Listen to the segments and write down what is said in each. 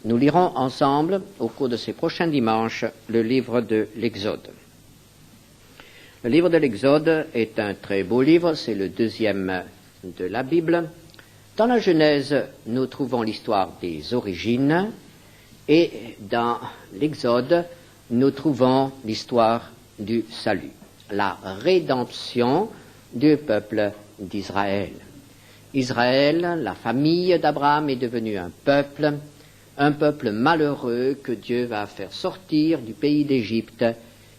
Nous lirons ensemble, au cours de ces prochains dimanches, le livre de l'Exode. Le livre de l'Exode est un très beau livre, c'est le deuxième de la Bible. Dans la Genèse, nous trouvons l'histoire des origines, et dans l'Exode, nous trouvons l'histoire du salut, la rédemption du peuple d'Israël. Israël, la famille d'Abraham, est devenue un peuple malheureux que Dieu va faire sortir du pays d'Égypte.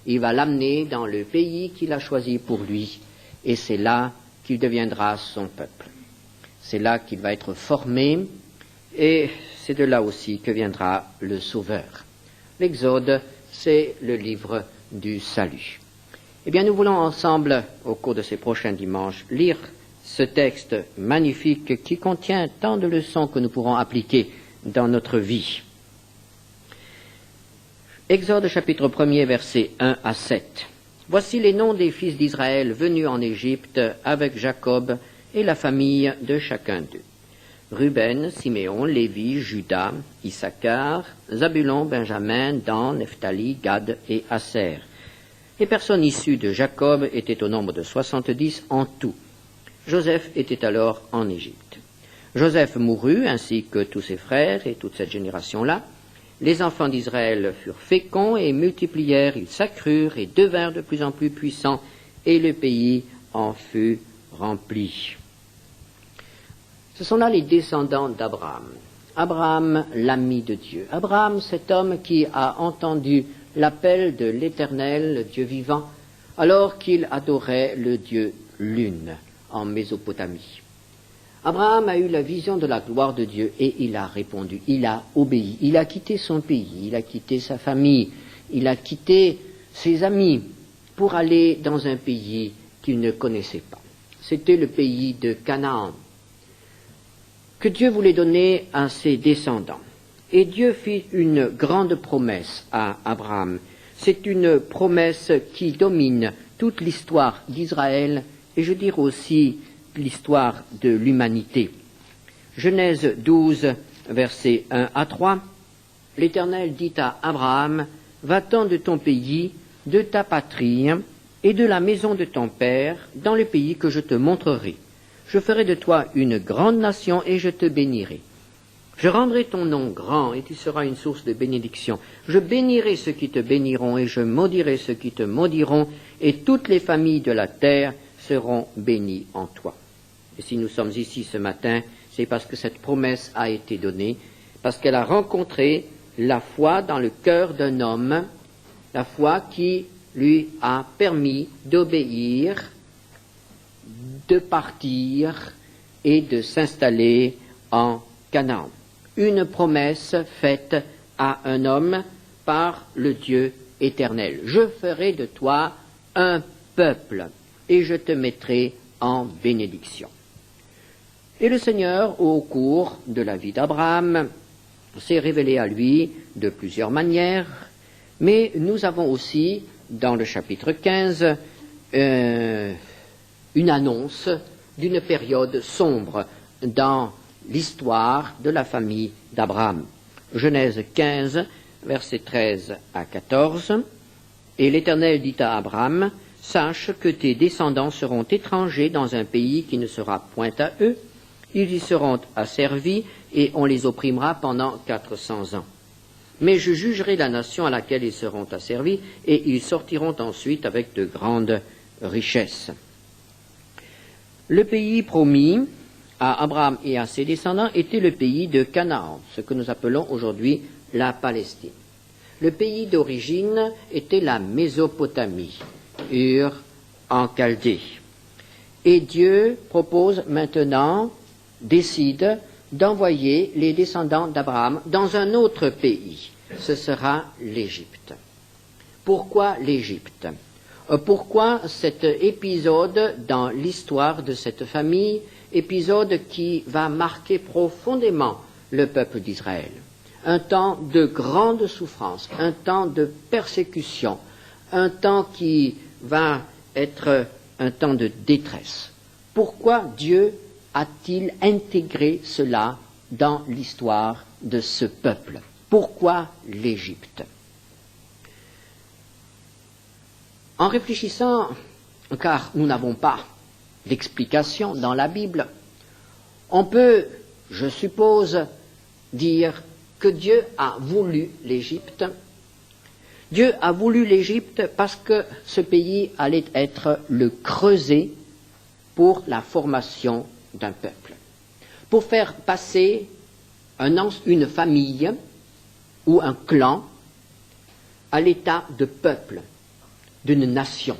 Il va l'amener dans le pays qu'il a choisi pour lui, et c'est là qu'il deviendra son peuple. C'est là qu'il va être formé, et c'est de là aussi que viendra le Sauveur. L'Exode, c'est le livre du salut. Eh bien, nous voulons ensemble, au cours de ces prochains dimanches, lire ce texte magnifique qui contient tant de leçons que nous pourrons appliquer dans notre vie. Exode chapitre 1er, versets 1 à 7. Voici les noms des fils d'Israël venus en Égypte avec Jacob et la famille de chacun d'eux. Ruben, Siméon, Lévi, Juda, Issachar, Zabulon, Benjamin, Dan, Nephtali, Gad et Aser. Les personnes issues de Jacob étaient au nombre de 70 en tout. Joseph était alors en Égypte. Joseph mourut, ainsi que tous ses frères et toute cette génération-là. Les enfants d'Israël furent féconds et multiplièrent, ils s'accrurent et devinrent de plus en plus puissants, et le pays en fut rempli. Ce sont là les descendants d'Abraham. Abraham, l'ami de Dieu. Abraham, cet homme qui a entendu l'appel de l'Éternel, le Dieu vivant, alors qu'il adorait le Dieu Lune en Mésopotamie. Abraham a eu la vision de la gloire de Dieu et il a répondu, il a obéi, il a quitté son pays, il a quitté sa famille, il a quitté ses amis pour aller dans un pays qu'il ne connaissait pas. C'était le pays de Canaan, que Dieu voulait donner à ses descendants. Et Dieu fit une grande promesse à Abraham. C'est une promesse qui domine toute l'histoire d'Israël et je dirais aussi l'histoire de l'humanité. Genèse 12, versets 1 à 3. L'Éternel dit à Abraham, « Va-t'en de ton pays, de ta patrie et de la maison de ton père, dans le pays que je te montrerai. Je ferai de toi une grande nation et je te bénirai. Je rendrai ton nom grand et tu seras une source de bénédiction. Je bénirai ceux qui te béniront et je maudirai ceux qui te maudiront et toutes les familles de la terre seront bénies en toi. » Et si nous sommes ici ce matin, c'est parce que cette promesse a été donnée, parce qu'elle a rencontré la foi dans le cœur d'un homme, la foi qui lui a permis d'obéir, de partir et de s'installer en Canaan. Une promesse faite à un homme par le Dieu éternel. Je ferai de toi un peuple et je te mettrai en bénédiction. Et le Seigneur, au cours de la vie d'Abraham, s'est révélé à lui de plusieurs manières, mais nous avons aussi, dans le chapitre 15, une annonce d'une période sombre dans l'histoire de la famille d'Abraham. Genèse 15, versets 13 à 14. Et l'Éternel dit à Abraham, « Sache que tes descendants seront étrangers dans un pays qui ne sera point à eux. Ils y seront asservis et on les opprimera pendant 400 ans. Mais je jugerai la nation à laquelle ils seront asservis et ils sortiront ensuite avec de grandes richesses. » Le pays promis à Abraham et à ses descendants était le pays de Canaan, ce que nous appelons aujourd'hui la Palestine. Le pays d'origine était la Mésopotamie, Ur en Chaldée. Et Dieu propose maintenant, décide d'envoyer les descendants d'Abraham dans un autre pays. Ce sera l'Égypte. Pourquoi l'Égypte ? Pourquoi cet épisode dans l'histoire de cette famille, épisode qui va marquer profondément le peuple d'Israël? Un temps de grande souffrance, un temps de persécution, un temps qui va être un temps de détresse. Pourquoi Dieu a-t-il intégré cela dans l'histoire de ce peuple? Pourquoi l'Égypte? En réfléchissant, car nous n'avons pas d'explication dans la Bible, on peut, je suppose, dire que Dieu a voulu l'Égypte. Dieu a voulu l'Égypte parce que ce pays allait être le creuset pour la formation d'un peuple, pour faire passer une famille ou un clan à l'état de peuple, d'une nation.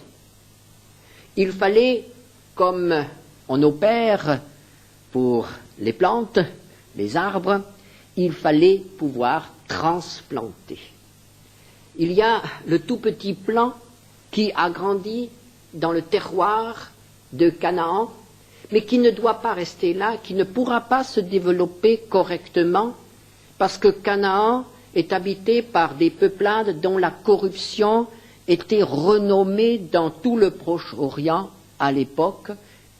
Il fallait, comme on opère pour les plantes, les arbres, il fallait pouvoir transplanter. Il y a le tout petit plant qui a grandi dans le terroir de Canaan, mais qui ne doit pas rester là, qui ne pourra pas se développer correctement, parce que Canaan est habité par des peuplades dont la corruption était renommée dans tout le Proche-Orient à l'époque,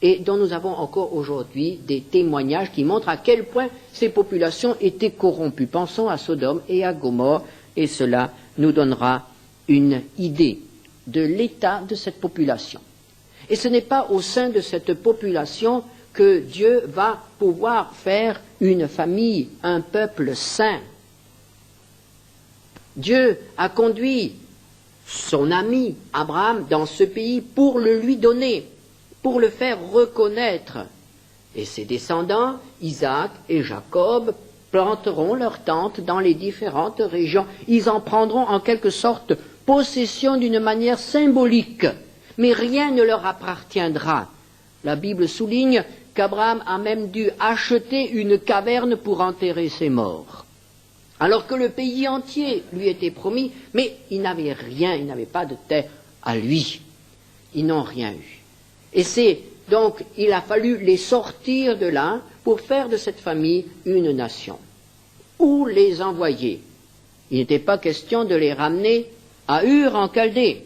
et dont nous avons encore aujourd'hui des témoignages qui montrent à quel point ces populations étaient corrompues. Pensons à Sodome et à Gomorrhe, et cela nous donnera une idée de l'état de cette population. Et ce n'est pas au sein de cette population que Dieu va pouvoir faire une famille, un peuple saint. Dieu a conduit son ami Abraham dans ce pays pour le lui donner, pour le faire reconnaître. Et ses descendants, Isaac et Jacob, planteront leurs tentes dans les différentes régions. Ils en prendront en quelque sorte possession d'une manière symbolique, mais rien ne leur appartiendra. La Bible souligne qu'Abraham a même dû acheter une caverne pour enterrer ses morts, alors que le pays entier lui était promis, mais il n'avait rien, il n'avait pas de terre à lui. Ils n'ont rien eu. Et c'est donc, il a fallu les sortir de là pour faire de cette famille une nation. Où les envoyer? Il n'était pas question de les ramener à Ur en Chaldée.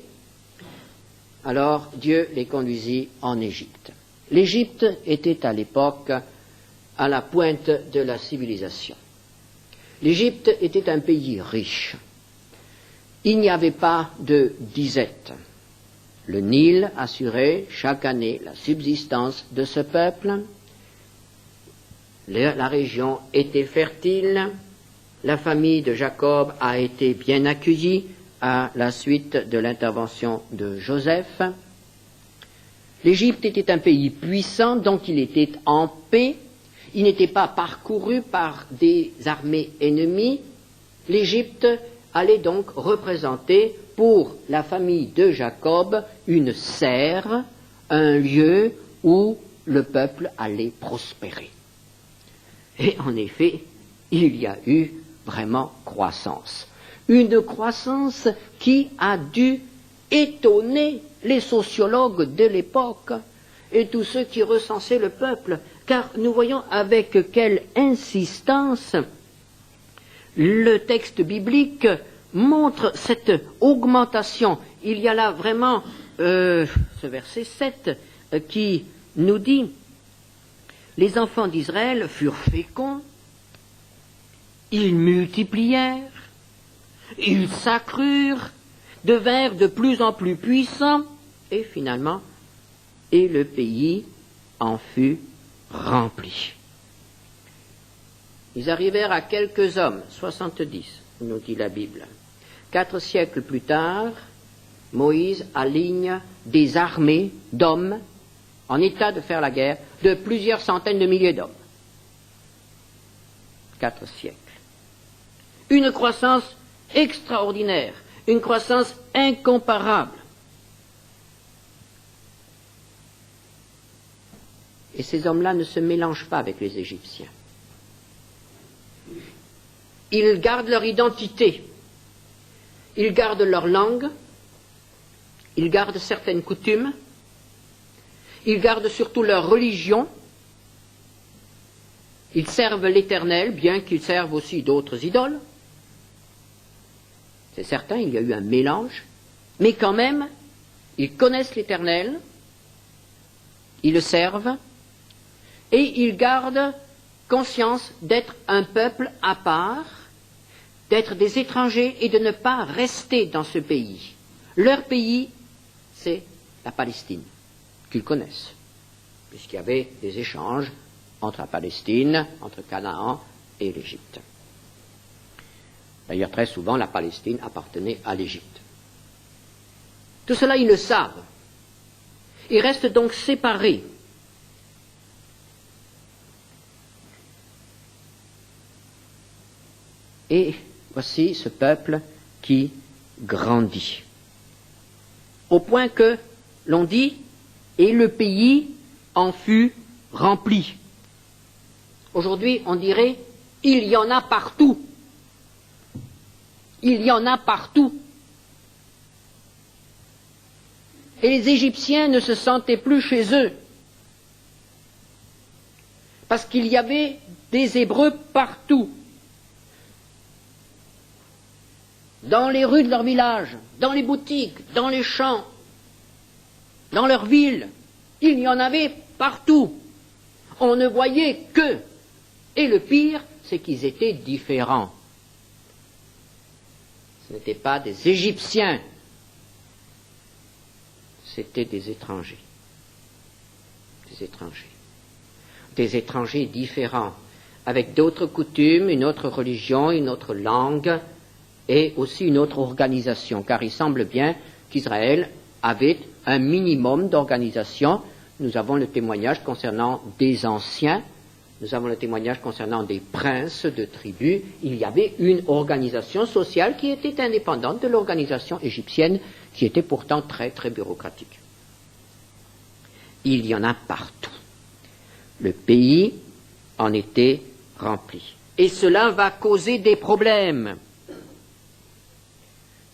Alors Dieu les conduisit en Égypte. L'Égypte était à l'époque à la pointe de la civilisation. L'Égypte était un pays riche. Il n'y avait pas de disette. Le Nil assurait chaque année la subsistance de ce peuple. La région était fertile. La famille de Jacob a été bien accueillie à la suite de l'intervention de Joseph. L'Égypte était un pays puissant, donc il était en paix. Il n'était pas parcouru par des armées ennemies. L'Égypte allait donc représenter pour la famille de Jacob une serre, un lieu où le peuple allait prospérer. Et en effet, il y a eu vraiment croissance. Une croissance qui a dû étonner les sociologues de l'époque et tous ceux qui recensaient le peuple, car nous voyons avec quelle insistance le texte biblique montre cette augmentation. Il y a là vraiment ce verset 7 qui nous dit « Les enfants d'Israël furent féconds, ils multiplièrent, ils s'accrurent, devinrent de plus en plus puissants, et finalement, et le pays en fut rempli. » Ils arrivèrent à quelques hommes, 70, nous dit la Bible. 4 siècles plus tard, Moïse aligne des armées d'hommes en état de faire la guerre, de plusieurs centaines de milliers d'hommes. 4 siècles. Une croissance extraordinaire, une croissance incomparable. Et ces hommes-là ne se mélangent pas avec les Égyptiens. Ils gardent leur identité, ils gardent leur langue, ils gardent certaines coutumes, ils gardent surtout leur religion, ils servent l'Éternel, bien qu'ils servent aussi d'autres idoles. C'est certain, il y a eu un mélange, mais quand même, ils connaissent l'Éternel, ils le servent, et ils gardent conscience d'être un peuple à part, d'être des étrangers et de ne pas rester dans ce pays. Leur pays, c'est la Palestine, qu'ils connaissent, puisqu'il y avait des échanges entre la Palestine, entre Canaan et l'Égypte. D'ailleurs, très souvent, la Palestine appartenait à l'Égypte. Tout cela, ils le savent. Ils restent donc séparés. Et voici ce peuple qui grandit. Au point que l'on dit, et le pays en fut rempli. Aujourd'hui, on dirait, il y en a partout. Il y en a partout. Et les Égyptiens ne se sentaient plus chez eux, parce qu'il y avait des Hébreux partout, dans les rues de leur village, dans les boutiques, dans les champs, dans leur ville. Il y en avait partout. On ne voyait qu'eux. Et le pire, c'est qu'ils étaient différents. Ce n'étaient pas des Égyptiens, c'était des étrangers. Des étrangers. Des étrangers différents, avec d'autres coutumes, une autre religion, une autre langue, et aussi une autre organisation, car il semble bien qu'Israël avait un minimum d'organisation. Nous avons le témoignage concernant des anciens, nous avons le témoignage concernant des princes de tribus. Il y avait une organisation sociale qui était indépendante de l'organisation égyptienne, qui était pourtant très, très bureaucratique. Il y en a partout. Le pays en était rempli. Et cela va causer des problèmes.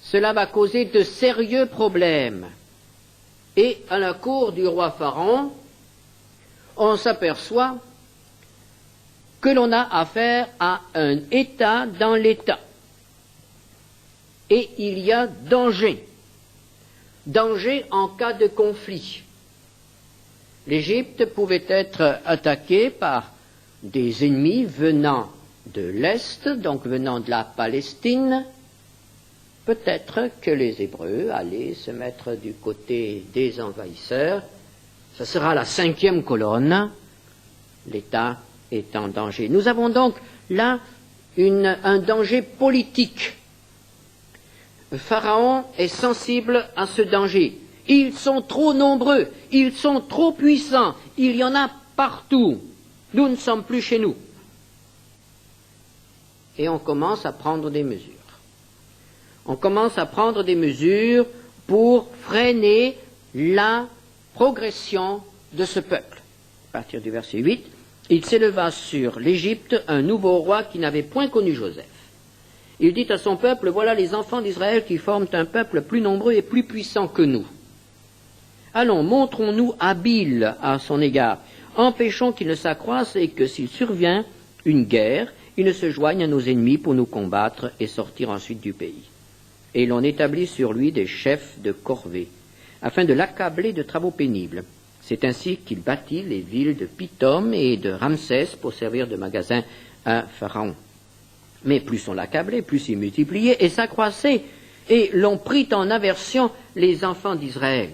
Cela va causer de sérieux problèmes. Et à la cour du roi Pharaon, on s'aperçoit que l'on a affaire à un État dans l'État. Et il y a danger. Danger en cas de conflit. L'Égypte pouvait être attaquée par des ennemis venant de l'Est, donc venant de la Palestine. Peut-être que les Hébreux allaient se mettre du côté des envahisseurs. Ce sera la 5e colonne. L'État est en danger. Nous avons donc là un danger politique. Pharaon est sensible à ce danger. Ils sont trop nombreux, ils sont trop puissants, il y en a partout. Nous ne sommes plus chez nous. Et on commence à prendre des mesures. On commence à prendre des mesures pour freiner la progression de ce peuple. À partir du verset 8, il s'éleva sur l'Égypte un nouveau roi qui n'avait point connu Joseph. Il dit à son peuple, voilà les enfants d'Israël qui forment un peuple plus nombreux et plus puissant que nous. Allons, montrons-nous habiles à son égard. Empêchons qu'il ne s'accroisse et que s'il survient une guerre, il ne se joigne à nos ennemis pour nous combattre et sortir ensuite du pays. Et l'on établit sur lui des chefs de corvée, afin de l'accabler de travaux pénibles. C'est ainsi qu'il bâtit les villes de Pithom et de Ramsès pour servir de magasin à Pharaon. Mais plus on l'accablait, plus il multipliait et s'accroissait, et l'on prit en aversion les enfants d'Israël.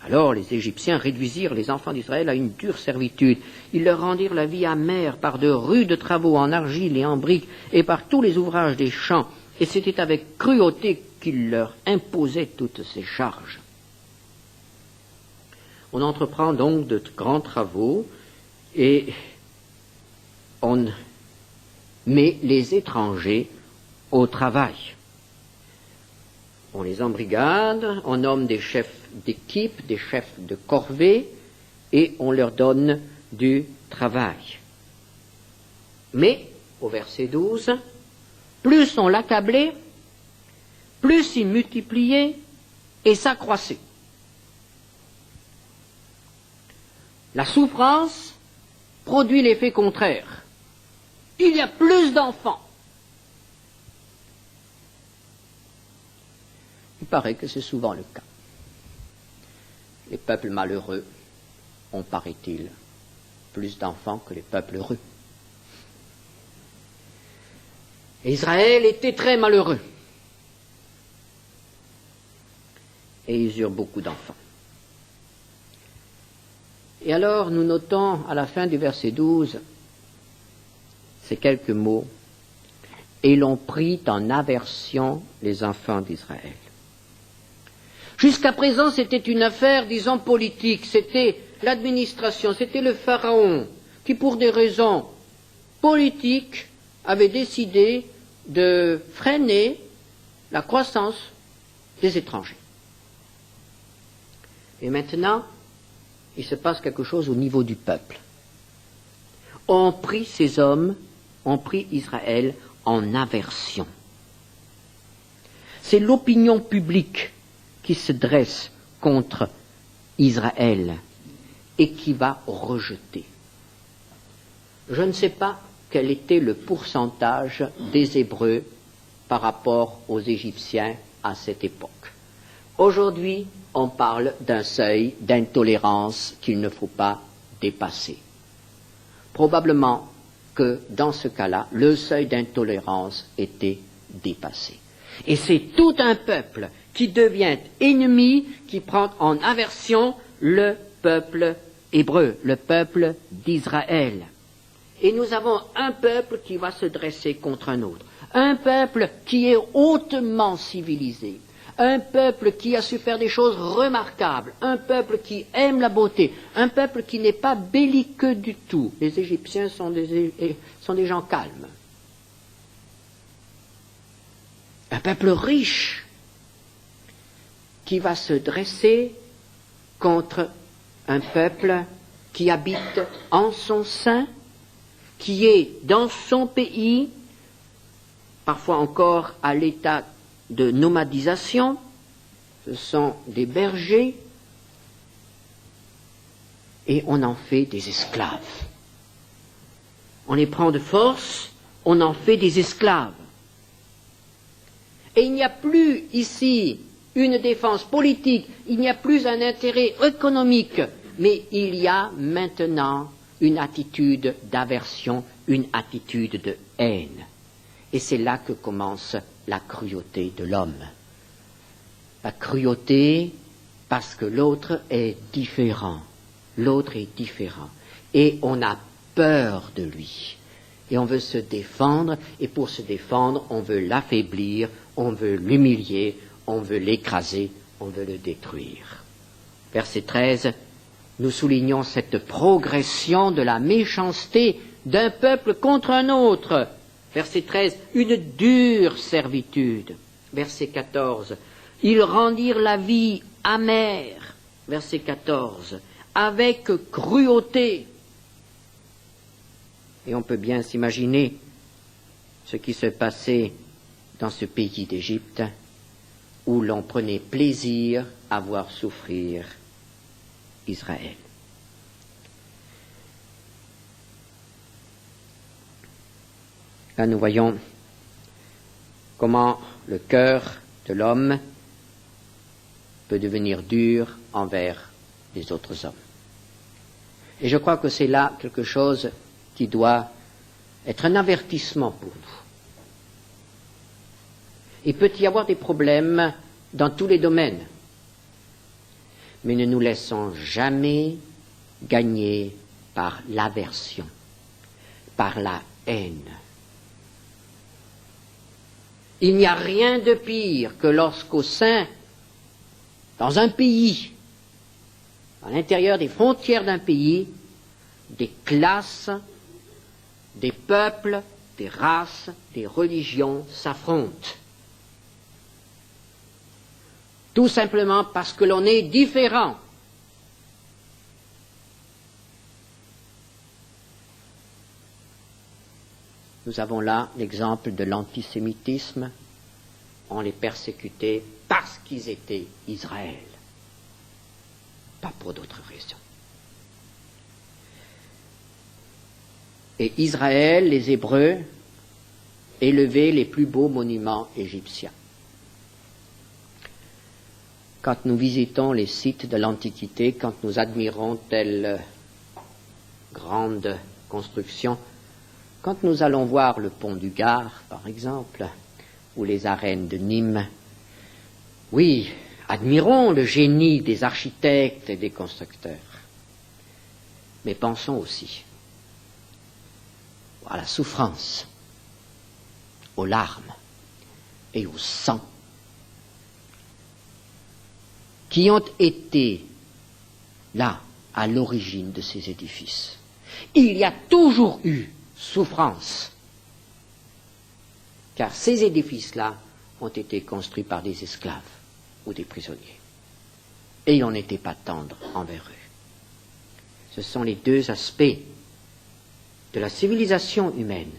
Alors les Égyptiens réduisirent les enfants d'Israël à une dure servitude. Ils leur rendirent la vie amère par de rudes travaux en argile et en briques et par tous les ouvrages des champs. Et c'était avec cruauté qu'ils leur imposaient toutes ces charges. On entreprend donc de grands travaux et on met les étrangers au travail. On les embrigade, on nomme des chefs d'équipe, des chefs de corvée, et on leur donne du travail. Mais, au verset 12, plus on l'accablait, plus il multipliait et s'accroissait. La souffrance produit l'effet contraire. Il y a plus d'enfants. Il paraît que c'est souvent le cas. Les peuples malheureux ont, paraît-il, plus d'enfants que les peuples heureux. Et Israël était très malheureux. Et ils eurent beaucoup d'enfants. Et alors nous notons à la fin du verset 12 ces quelques mots. Et l'on prit en aversion les enfants d'Israël. Jusqu'à présent, c'était une affaire, disons, politique. C'était l'administration, c'était le pharaon qui, pour des raisons politiques, avait décidé de freiner la croissance des étrangers. Et maintenant, il se passe quelque chose au niveau du peuple. On prit ces hommes, on prit Israël en aversion. C'est l'opinion publique qui se dresse contre Israël et qui va rejeter. Je ne sais pas quel était le pourcentage des Hébreux par rapport aux Égyptiens à cette époque. Aujourd'hui, on parle d'un seuil d'intolérance qu'il ne faut pas dépasser. Probablement que dans ce cas-là, le seuil d'intolérance était dépassé. Et c'est tout un peuple qui devient ennemi, qui prend en aversion le peuple hébreu, le peuple d'Israël. Et nous avons un peuple qui va se dresser contre un autre, un peuple qui est hautement civilisé, un peuple qui a su faire des choses remarquables, un peuple qui aime la beauté, un peuple qui n'est pas belliqueux du tout. Les Égyptiens sont des gens calmes. Un peuple riche qui va se dresser contre un peuple qui habite en son sein, qui est dans son pays, parfois encore à l'état de nomadisation, ce sont des bergers, et on en fait des esclaves. On les prend de force, on en fait des esclaves. Et il n'y a plus ici une défense politique, il n'y a plus un intérêt économique, mais il y a maintenant une attitude d'aversion, une attitude de haine. Et c'est là que commence la cruauté de l'homme. La cruauté parce que l'autre est différent. L'autre est différent. Et on a peur de lui. Et on veut se défendre, et pour se défendre, on veut l'affaiblir, on veut l'humilier, on veut l'écraser, on veut le détruire. Verset 13, nous soulignons cette progression de la méchanceté d'un peuple contre un autre. Verset 13, une dure servitude. Verset 14, ils rendirent la vie amère. Verset 14, avec cruauté. Et on peut bien s'imaginer ce qui se passait dans ce pays d'Égypte, où l'on prenait plaisir à voir souffrir Israël. Là, nous voyons comment le cœur de l'homme peut devenir dur envers les autres hommes. Et je crois que c'est là quelque chose qui doit être un avertissement pour nous. Il peut y avoir des problèmes dans tous les domaines, mais ne nous laissons jamais gagner par l'aversion, par la haine. Il n'y a rien de pire que lorsqu'au sein, dans un pays, à l'intérieur des frontières d'un pays, des classes, des peuples, des races, des religions s'affrontent. Tout simplement parce que l'on est différent. Nous avons là l'exemple de l'antisémitisme. On les persécutait parce qu'ils étaient Israël, pas pour d'autres raisons. Et Israël, les Hébreux, élevaient les plus beaux monuments égyptiens. Quand nous visitons les sites de l'Antiquité, quand nous admirons telle grande construction, Quand nous allons voir le pont du Gard, par exemple, ou les arènes de Nîmes, oui, admirons le génie des architectes et des constructeurs. Mais pensons aussi à la souffrance, aux larmes et au sang qui ont été là, à l'origine de ces édifices. Il y a toujours eu souffrance, car ces édifices-là ont été construits par des esclaves ou des prisonniers. Et on n'était pas tendre envers eux. Ce sont les deux aspects de la civilisation humaine.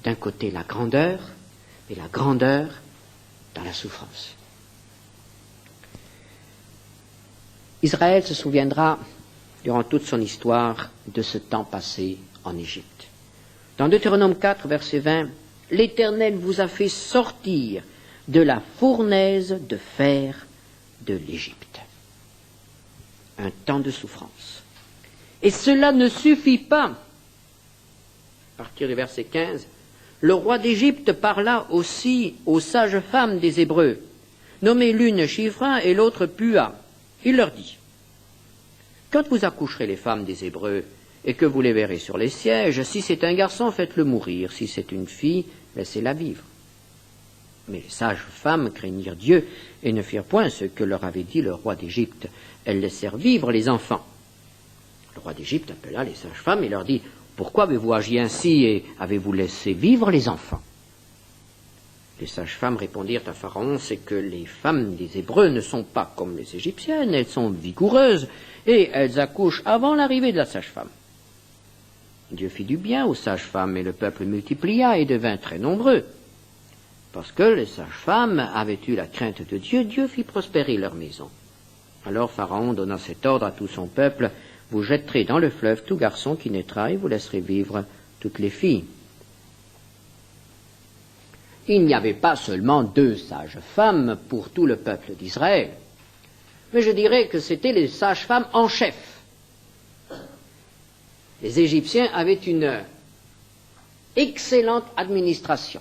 D'un côté la grandeur, et la grandeur dans la souffrance. Israël se souviendra, durant toute son histoire, de ce temps passé en Égypte. Dans Deutéronome 4, verset 20, « L'Éternel vous a fait sortir de la fournaise de fer de l'Égypte. » Un temps de souffrance. Et cela ne suffit pas. À partir du verset 15, le roi d'Égypte parla aussi aux sages femmes des Hébreux, nommées l'une Shifra et l'autre Pua. Il leur dit, « Quand vous accoucherez les femmes des Hébreux et que vous les verrez sur les sièges, si c'est un garçon, faites-le mourir, si c'est une fille, laissez-la vivre. » Mais les sages femmes craignirent Dieu et ne firent point ce que leur avait dit le roi d'Égypte. Elles laissèrent vivre les enfants. Le roi d'Égypte appela les sages femmes et leur dit, « Pourquoi avez-vous agi ainsi et avez-vous laissé vivre les enfants ?» Les sages-femmes répondirent à Pharaon, « C'est que les femmes des Hébreux ne sont pas comme les Égyptiennes, elles sont vigoureuses et elles accouchent avant l'arrivée de la sage-femme. » Dieu fit du bien aux sages-femmes et le peuple multiplia et devint très nombreux. Parce que les sages-femmes avaient eu la crainte de Dieu, Dieu fit prospérer leur maison. Alors Pharaon donna cet ordre à tout son peuple, « Vous jetterez dans le fleuve tout garçon qui naîtra et vous laisserez vivre toutes les filles. » Il n'y avait pas seulement 2 sages-femmes pour tout le peuple d'Israël, mais je dirais que c'étaient les sages-femmes en chef. Les Égyptiens avaient une excellente administration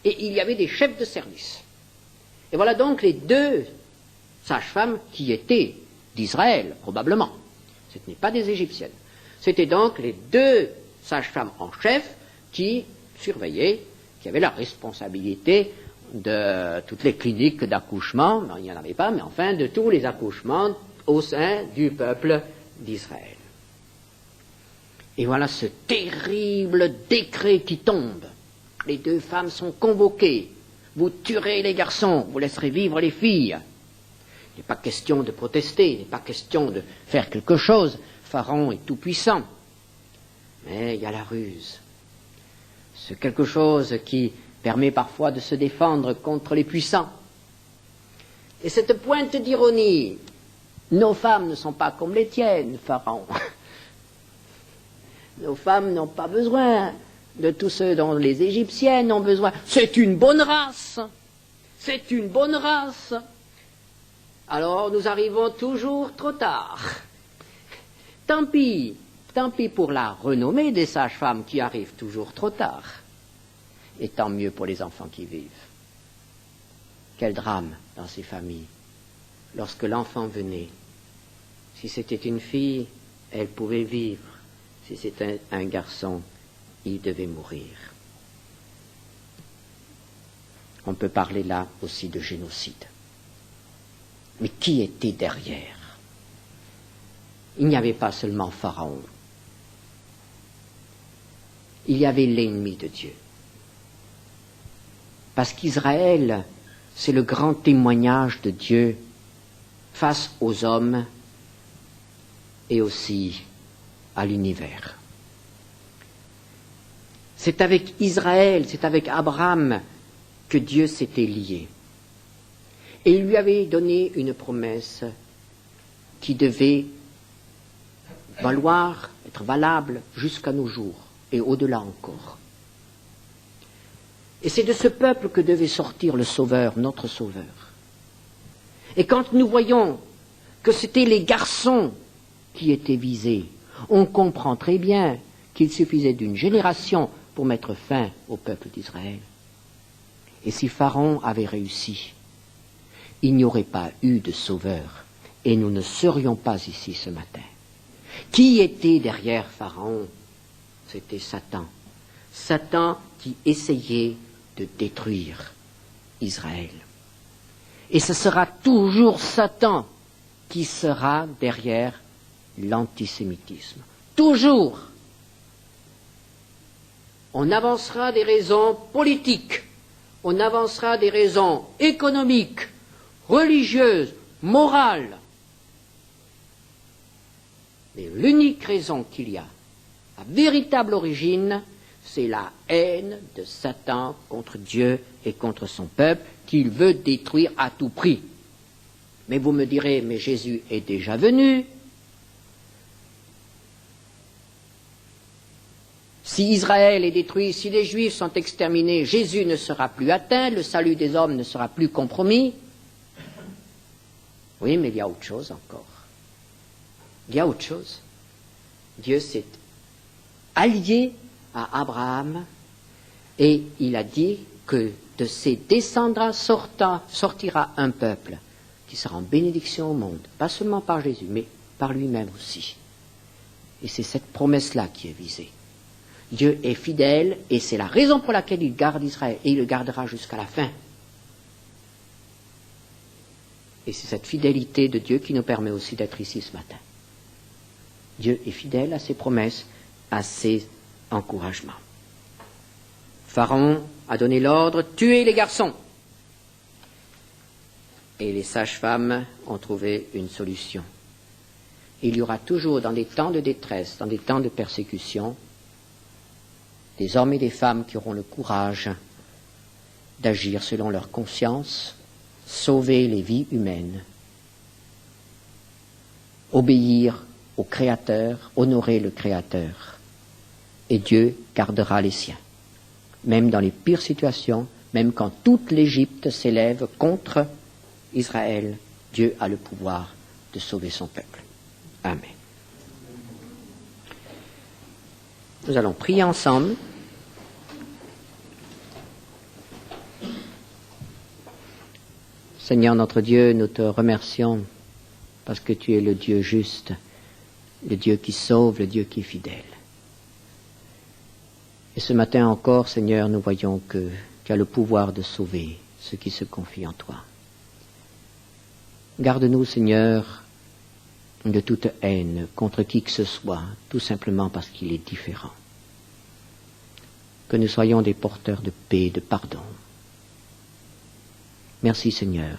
et il y avait des chefs de service. Et voilà donc les 2 sages-femmes qui étaient d'Israël, probablement. Ce n'est pas des Égyptiennes. C'était donc les 2 sages-femmes en chef qui surveillaient, qui avaient la responsabilité de toutes les cliniques d'accouchement, il n'y en avait pas, mais enfin de tous les accouchements au sein du peuple d'Israël. Et voilà ce terrible décret qui tombe. Les 2 femmes sont convoquées. Vous tuerez les garçons, vous laisserez vivre les filles. Il n'est pas question de protester, il n'est pas question de faire quelque chose. Pharaon est tout puissant. Mais il y a la ruse. C'est quelque chose qui permet parfois de se défendre contre les puissants. Et cette pointe d'ironie, nos femmes ne sont pas comme les tiennes, Pharaon. Nos femmes n'ont pas besoin de tout ce dont les Égyptiennes ont besoin. C'est une bonne race. C'est une bonne race. Alors nous arrivons toujours trop tard. Tant pis pour la renommée des sages-femmes qui arrivent toujours trop tard. Et tant mieux pour les enfants qui vivent. Quel drame dans ces familles. Lorsque l'enfant venait, si c'était une fille, elle pouvait vivre. Si c'était un garçon, il devait mourir. On peut parler là aussi de génocide. Mais qui était derrière? Il n'y avait pas seulement Pharaon. Il y avait l'ennemi de Dieu. Parce qu'Israël, c'est le grand témoignage de Dieu face aux hommes et aussi à l'univers. C'est avec Israël, c'est avec Abraham que Dieu s'était lié. Et il lui avait donné une promesse qui devait être valable jusqu'à nos jours et au-delà encore. Et c'est de ce peuple que devait sortir le Sauveur, notre Sauveur. Et quand nous voyons que c'était les garçons qui étaient visés, on comprend très bien qu'il suffisait d'une génération pour mettre fin au peuple d'Israël. Et si Pharaon avait réussi, il n'y aurait pas eu de sauveur et nous ne serions pas ici ce matin. Qui était derrière Pharaon? C'était Satan. Satan qui essayait de détruire Israël. Et ce sera toujours Satan qui sera derrière l'antisémitisme. Toujours. On avancera des raisons politiques, on avancera des raisons économiques, religieuses, morales. Mais l'unique raison qu'il y a, la véritable origine, c'est la haine de Satan contre Dieu et contre son peuple qu'il veut détruire à tout prix. Mais vous me direz, mais Jésus est déjà venu. Si Israël est détruit, si les Juifs sont exterminés, Jésus ne sera plus atteint, le salut des hommes ne sera plus compromis. Oui, mais il y a autre chose encore. Il y a autre chose. Dieu s'est allié à Abraham et il a dit que de ses descendants sortira un peuple qui sera en bénédiction au monde, pas seulement par Jésus, mais par lui-même aussi. Et c'est cette promesse-là qui est visée. Dieu est fidèle et c'est la raison pour laquelle il garde Israël et il le gardera jusqu'à la fin. Et c'est cette fidélité de Dieu qui nous permet aussi d'être ici ce matin. Dieu est fidèle à ses promesses, à ses encouragements. Pharaon a donné l'ordre, tuez les garçons. Et les sages-femmes ont trouvé une solution. Il y aura toujours dans des temps de détresse, dans des temps de persécution, des hommes et des femmes qui auront le courage d'agir selon leur conscience, sauver les vies humaines, obéir au Créateur, honorer le Créateur. Et Dieu gardera les siens. Même dans les pires situations, même quand toute l'Égypte s'élève contre Israël, Dieu a le pouvoir de sauver son peuple. Amen. Nous allons prier ensemble. Seigneur notre Dieu, nous te remercions parce que tu es le Dieu juste, le Dieu qui sauve, le Dieu qui est fidèle. Et ce matin encore, Seigneur, nous voyons que tu as le pouvoir de sauver ceux qui se confient en toi. Garde-nous, Seigneur, de toute haine contre qui que ce soit, tout simplement parce qu'il est différent. Que nous soyons des porteurs de paix, de pardon. Merci, Seigneur,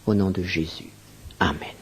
au nom de Jésus. Amen.